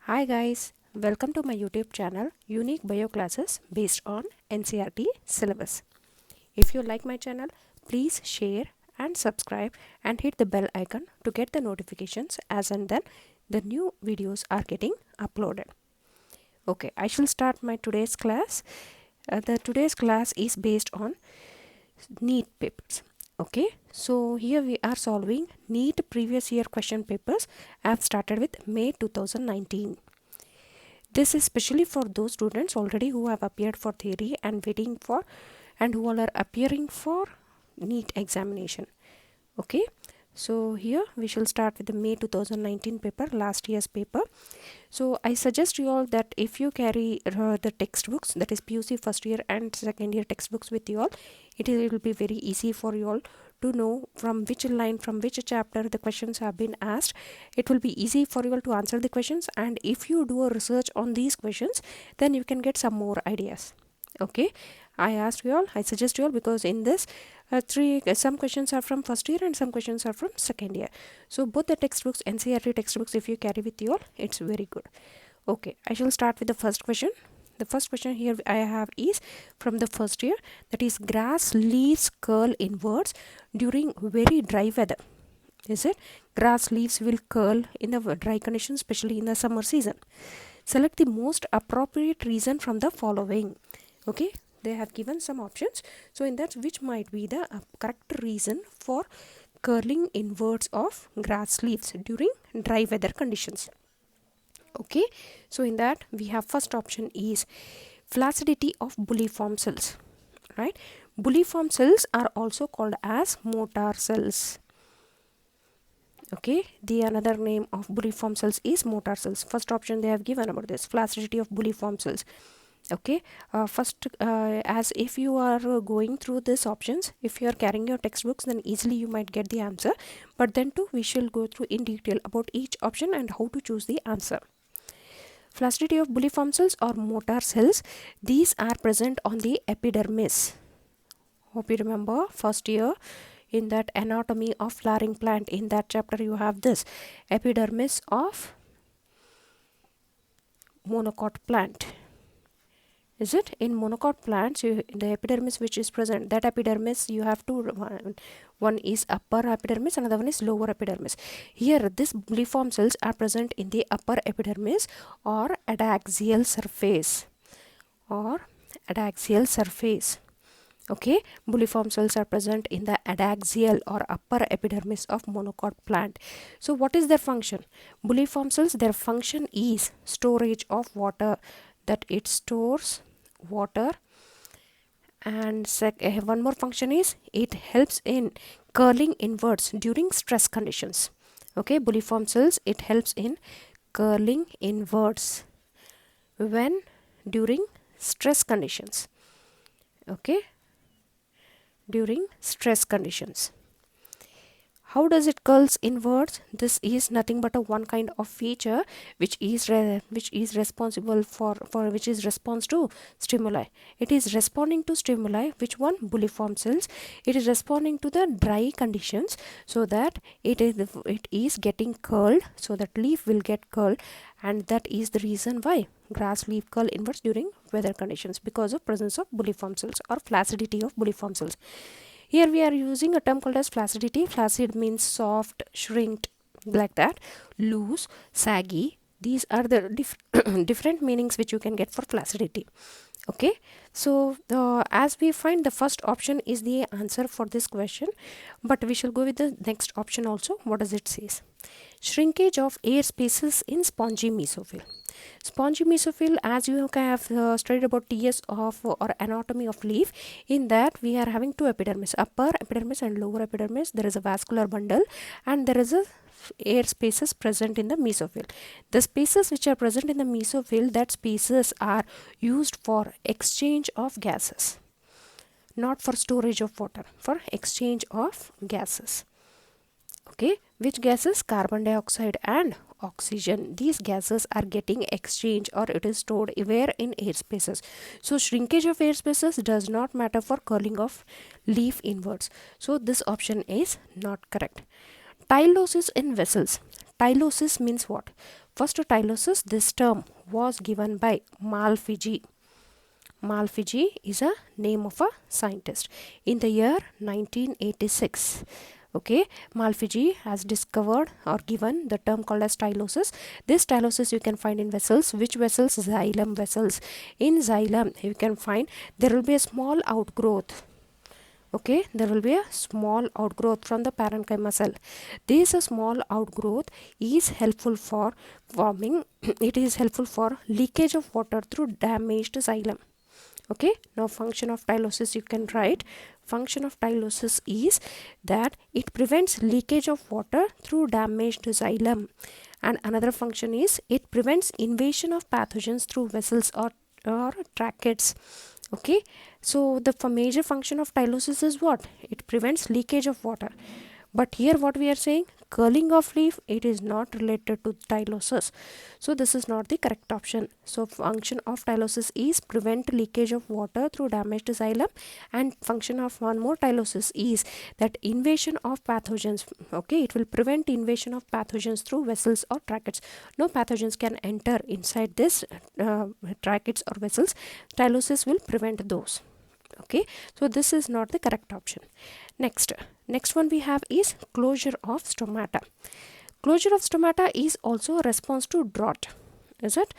Hi guys, welcome to my YouTube channel Unique Bio Classes based on NCERT syllabus. If you like my channel, please share and subscribe and hit the bell icon to get the notifications as and then the new videos are getting uploaded. Okay, I shall start my today's class. The today's class is based on NEET papers. Okay, so here we are solving NEET previous year question papers. I have started with May 2019. This is especially for those students already who have appeared for theory and waiting for and who all are appearing for NEET examination. Okay, so here we shall start with the May 2019 paper, last year's paper. So I suggest you all that if you carry the textbooks, that is PUC first year and second year textbooks with you all, it will be very easy for you all to know from which line, from which chapter the questions have been asked. It will be easy for you all to answer the questions, and if you do a research on these questions, then you can get some more ideas. Okay, I suggest you all, because in this some questions are from first year and some questions are from second year. So both the textbooks, NCERT textbooks, if you carry with you all, it's very good. Okay, I shall start with the first question. The first question here I have is from the first year, that is grass leaves curl inwards during very dry weather. Is it? Grass leaves will curl in the dry conditions, especially in the summer season. Select the most appropriate reason from the following. Okay, they have given some options. So in that, which might be the correct reason for curling inwards of grass leaves during dry weather conditions? Okay, so in that we have first option is flaccidity of bulliform cells, right? Bulliform cells are also called as motor cells. Okay, the another name of bulliform cells is motor cells. First option they have given about this, flaccidity of bulliform cells. Okay, first as if you are going through these options, if you are carrying your textbooks, then easily you might get the answer, but then too we shall go through in detail about each option and how to choose the answer. Flaccidity of bulliform cells or motor cells, these are present on the epidermis. Hope you remember first year in that anatomy of flowering plant, in that chapter you have this epidermis of monocot plant. Is it? In monocot plants, the epidermis which is present, that epidermis you have two, one is upper epidermis, another one is lower epidermis. Here this bulliform cells are present in the upper epidermis or adaxial surface, okay, bulliform cells are present in the adaxial or upper epidermis of monocot plant. So what is their function? Bulliform cells, their function is storage of water, that it stores water, and one more function is it helps in curling inwards during stress conditions. Okay, bulliform cells, it helps in curling inwards when during stress conditions. Okay, during stress conditions. How does it curls inwards? This is nothing but a one kind of feature which is responsible for which is response to stimuli. It is responding to stimuli. Which one? Bulliform cells. It is responding to the dry conditions, so that it is getting curled, so that leaf will get curled, and that is the reason why grass leaf curl inwards during weather conditions, because of presence of bulliform cells or flaccidity of bulliform cells. Here we are using a term called as flaccidity. Flaccid means soft, shrinked, like that, loose, saggy. These are the different meanings which you can get for flaccidity. Okay, so as we find, the first option is the answer for this question, but we shall go with the next option also. What does it say? Shrinkage of air spaces in spongy mesophyll. Spongy mesophyll, as you have studied about TS of or anatomy of leaf, in that we are having two epidermis, upper epidermis and lower epidermis. There is a vascular bundle and there is a air spaces present in the mesophyll. The spaces which are present in the mesophyll, that spaces are used for exchange of gases, not for storage of water, for exchange of gases. Okay, which gases? Carbon dioxide and oxygen. These gases are getting exchanged, or it is stored where? In air spaces. So shrinkage of air spaces does not matter for curling of leaf inwards. So this option is not correct. Tylosis in vessels. Tylosis means what? First, tylosis, this term was given by Malpighi. Malpighi is a name of a scientist in the year 1986. Okay, Malpighi has discovered or given the term called as tylosis. This tylosis you can find in vessels. Which vessels? Xylem vessels. In xylem you can find there will be a small outgrowth. Okay, there will be a small outgrowth from the parenchyma cell. This small outgrowth is helpful for forming it is helpful for leakage of water through damaged xylem. Okay, now function of tylosis you can write. Function of tylosis is that it prevents leakage of water through damaged xylem, and another function is it prevents invasion of pathogens through vessels or tracheids. Okay, so the major function of tylosis is what? It prevents leakage of water. But here what we are saying, curling of leaf, it is not related to tylosis. So this is not the correct option. So function of tylosis is prevent leakage of water through damaged xylem, and function of one more tylosis is that invasion of pathogens. Okay, it will prevent invasion of pathogens through vessels or tracheids. No pathogens can enter inside this tracheids or vessels. Tylosis will prevent those. Okay, so this is not the correct option. Next one we have is closure of stomata. Closure of stomata is also a response to drought. Is it?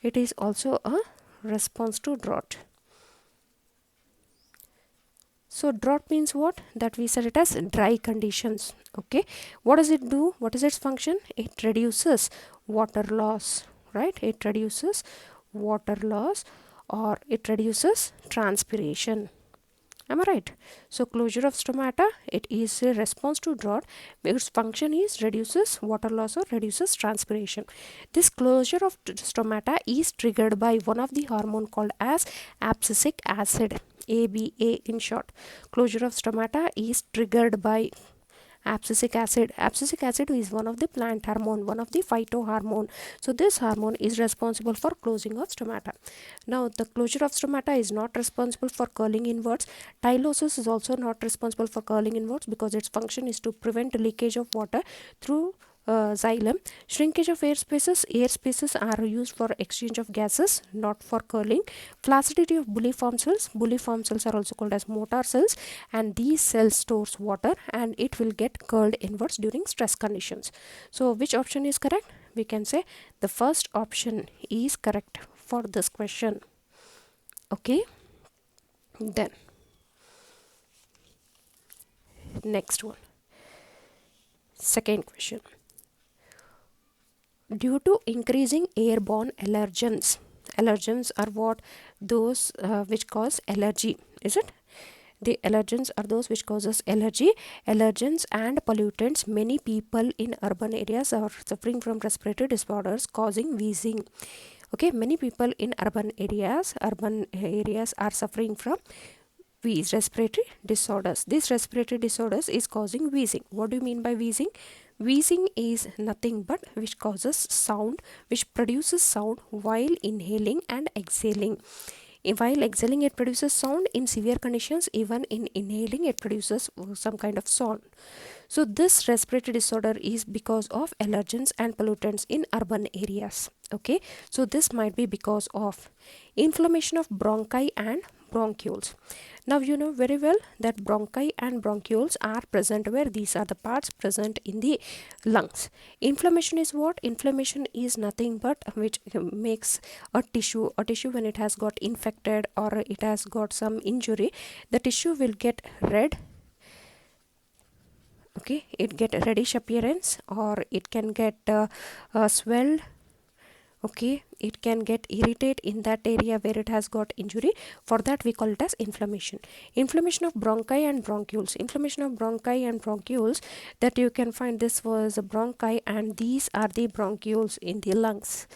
It is also a response to drought. So drought means what? That we said it as dry conditions. Okay, what does it do? What is its function? It reduces water loss, right? It reduces water loss, or it reduces transpiration. Am I right? So closure of stomata, it is a response to drought. Its function is reduces water loss or reduces transpiration. This closure of stomata is triggered by one of the hormone called as abscisic acid, ABA in short. Closure of stomata is triggered by abscisic acid. Abscisic acid is one of the plant hormone, one of the phytohormone. So this hormone is responsible for closing of stomata. Now the closure of stomata is not responsible for curling inwards. Tylosis is also not responsible for curling inwards because its function is to prevent leakage of water through xylem. Shrinkage of air spaces. Air spaces are used for exchange of gases, not for curling. Flaccidity of bulliform cells. Bulliform cells are also called as motor cells, and these cells stores water and it will get curled inwards during stress conditions. So which option is correct? We can say the first option is correct for this question. Okay, then next one, second question. Due to increasing airborne allergens. Allergens are what? Those which cause allergy. Is it? The allergens are those which causes allergy. Allergens and pollutants. Many people in urban areas are suffering from respiratory disorders causing wheezing. Okay, many people in urban areas are suffering from respiratory disorders. These respiratory disorders is causing wheezing. What do you mean by wheezing? Wheezing is nothing but which causes sound, which produces sound while inhaling and exhaling. While exhaling it produces sound. In severe conditions, even in inhaling it produces some kind of sound. So this respiratory disorder is because of allergens and pollutants in urban areas. Okay, so this might be because of inflammation of bronchi and bronchioles. Now you know very well that bronchi and bronchioles are present where? These are the parts present in the lungs. Inflammation is what? Inflammation is nothing but which makes a tissue when it has got infected or it has got some injury, the tissue will get red. Okay, it get a reddish appearance, or it can get swelled. Okay, it can get irritate in that area where it has got injury. For that we call it as inflammation. Inflammation of bronchi and bronchioles. Inflammation of bronchi and bronchioles, that you can find this was a bronchi and these are the bronchioles in the lungs.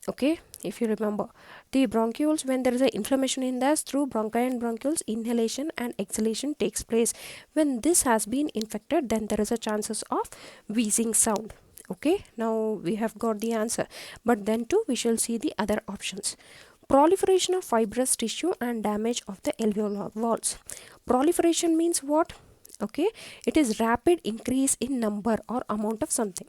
Okay, if you remember, the bronchioles, when there is an inflammation in this, through bronchi and bronchioles, inhalation and exhalation takes place. When this has been infected, then there is a chances of wheezing sound. Okay, now we have got the answer, but then too we shall see the other options. Proliferation of fibrous tissue and damage of the alveolar walls. Proliferation means what? Okay, it is rapid increase in number or amount of something.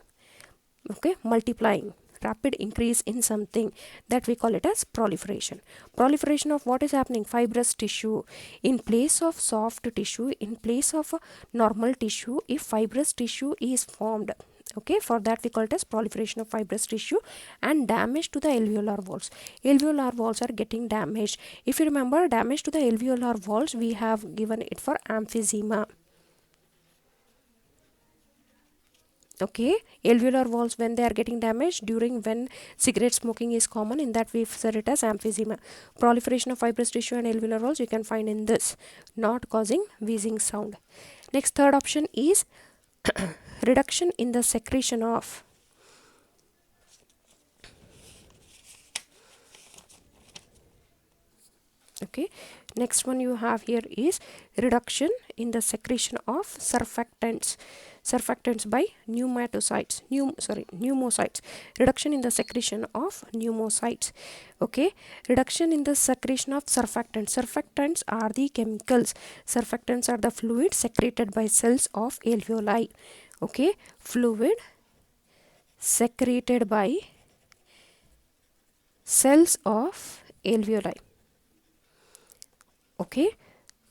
okay, multiplying, rapid increase in something, that we call it as proliferation. Proliferation of what is happening? Fibrous tissue. In place of soft tissue, in place of a normal tissue, if fibrous tissue is formed, okay, for that we call it as proliferation of fibrous tissue, and damage to the alveolar walls. Alveolar walls are getting damaged. If you remember, damage to the alveolar walls, we have given it for emphysema. Okay, alveolar walls, when they are getting damaged during when cigarette smoking is common, in that we've said it as emphysema. Proliferation of fibrous tissue and alveolar walls you can find in this, not causing wheezing sound. Next, third option is reduction in the secretion of, okay, next one you have here is reduction in the secretion of surfactants by pneumocytes. Reduction in the secretion of pneumocytes. Okay, reduction in the secretion of surfactants are the chemicals. Surfactants are the fluid secreted by cells of alveoli. Okay, fluid secreted by cells of alveoli, okay,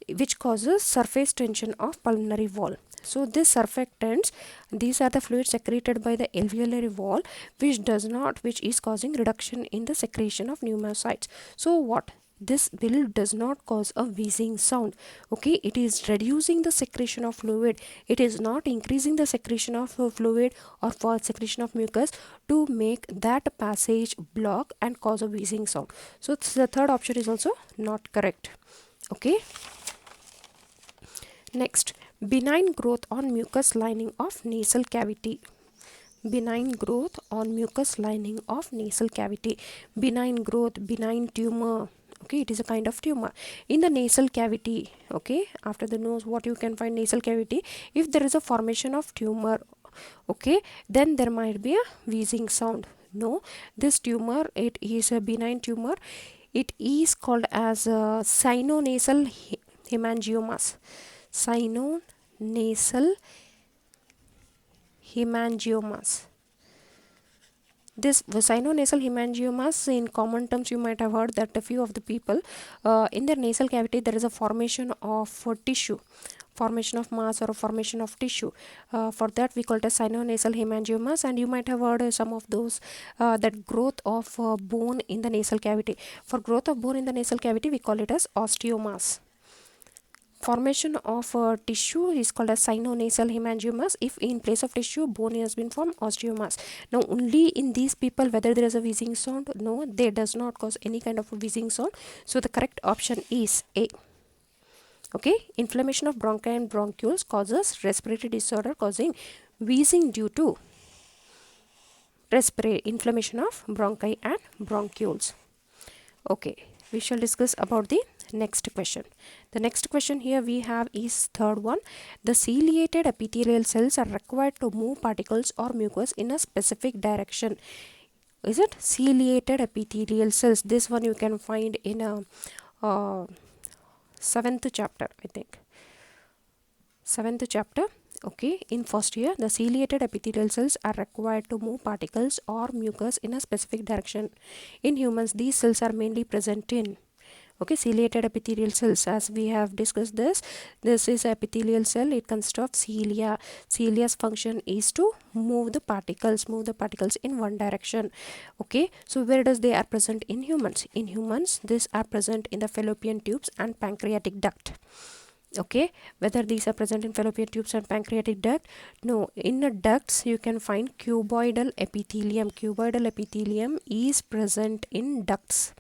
which causes surface tension of pulmonary wall. So this surfactants, these are the fluids secreted by the alveolar wall, which is causing reduction in the secretion of pneumocytes. So what? This will does not cause a wheezing sound. Okay, it is reducing the secretion of fluid. It is not increasing the secretion of fluid or for secretion of mucus to make that passage block and cause a wheezing sound. So the third option is also not correct. Okay, next, benign growth on mucus lining of nasal cavity. Benign growth on mucus lining of nasal cavity. Benign growth, benign tumor. Okay, it is a kind of tumor in the nasal cavity. Okay, after the nose, what you can find nasal cavity? If there is a formation of tumor, okay, then there might be a wheezing sound. No, this tumor, it is a benign tumor. It is called as sinonasal hemangiomas. Sinonasal hemangiomas. This sinonasal hemangiomas, in common terms, you might have heard that a few of the people in their nasal cavity there is a formation of tissue, formation of mass or a formation of tissue. For that we call it as sinonasal hemangiomas, and you might have heard some of those that growth of bone in the nasal cavity. For growth of bone in the nasal cavity we call it as osteomas. Formation of tissue is called as sinonasal hemangiomas. If in place of tissue bone has been formed, osteomas. Now only in these people whether there is a wheezing sound, no, they does not cause any kind of a wheezing sound. So the correct option is A. Okay, inflammation of bronchi and bronchioles causes respiratory disorder causing wheezing due to inflammation of bronchi and bronchioles. Okay, we shall discuss about the next question. The next question here we have is third one. The ciliated epithelial cells are required to move particles or mucus in a specific direction. Is it ciliated epithelial cells? This one you can find in a 7th chapter, I think. 7th chapter. Okay, in first year, the ciliated epithelial cells are required to move particles or mucus in a specific direction. In humans, these cells are mainly present in, okay, ciliated epithelial cells. As we have discussed this is epithelial cell. It consists of cilia. Cilia's function is to move the particles in one direction. Okay, so where does they are present in humans? In humans, these are present in the fallopian tubes and pancreatic duct. Okay, whether these are present in fallopian tubes and pancreatic duct? No, in the ducts you can find cuboidal epithelium. Cuboidal epithelium is present in ducts.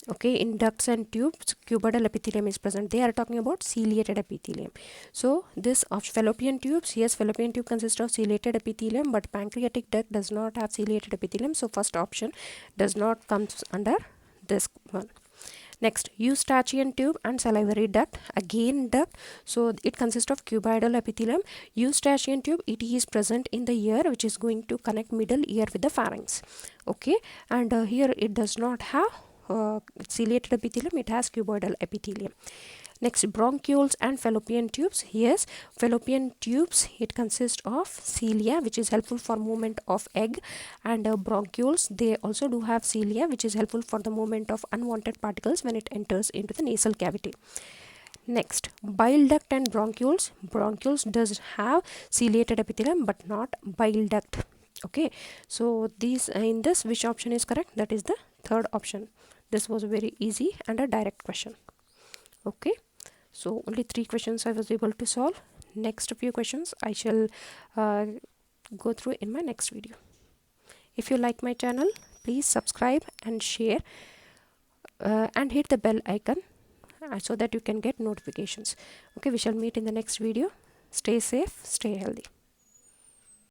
Okay, in ducts and tubes cuboidal epithelium is present. They are talking about ciliated epithelium. So this of fallopian tubes, yes, fallopian tube consists of ciliated epithelium, but pancreatic duct does not have ciliated epithelium. So first option does not comes under this one. Next, eustachian tube and salivary duct, again duct. So it consists of cuboidal epithelium. Eustachian tube, it is present in the ear, which is going to connect middle ear with the pharynx. Okay, and here it does not have ciliated epithelium, it has cuboidal epithelium. Next, bronchioles and fallopian tubes. Yes, fallopian tubes, it consists of cilia, which is helpful for movement of egg, and bronchioles, they also do have cilia, which is helpful for the movement of unwanted particles when it enters into the nasal cavity. Next, bile duct and bronchioles. Bronchioles does have ciliated epithelium but not bile duct. Okay, so these, in this, which option is correct? That is the third option. This was very easy and a direct question. Okay, so only 3 questions I was able to solve. Next few questions I shall go through in my next video. If you like my channel, please subscribe and share, and hit the bell icon so that you can get notifications. Okay, we shall meet in the next video. Stay safe, stay healthy.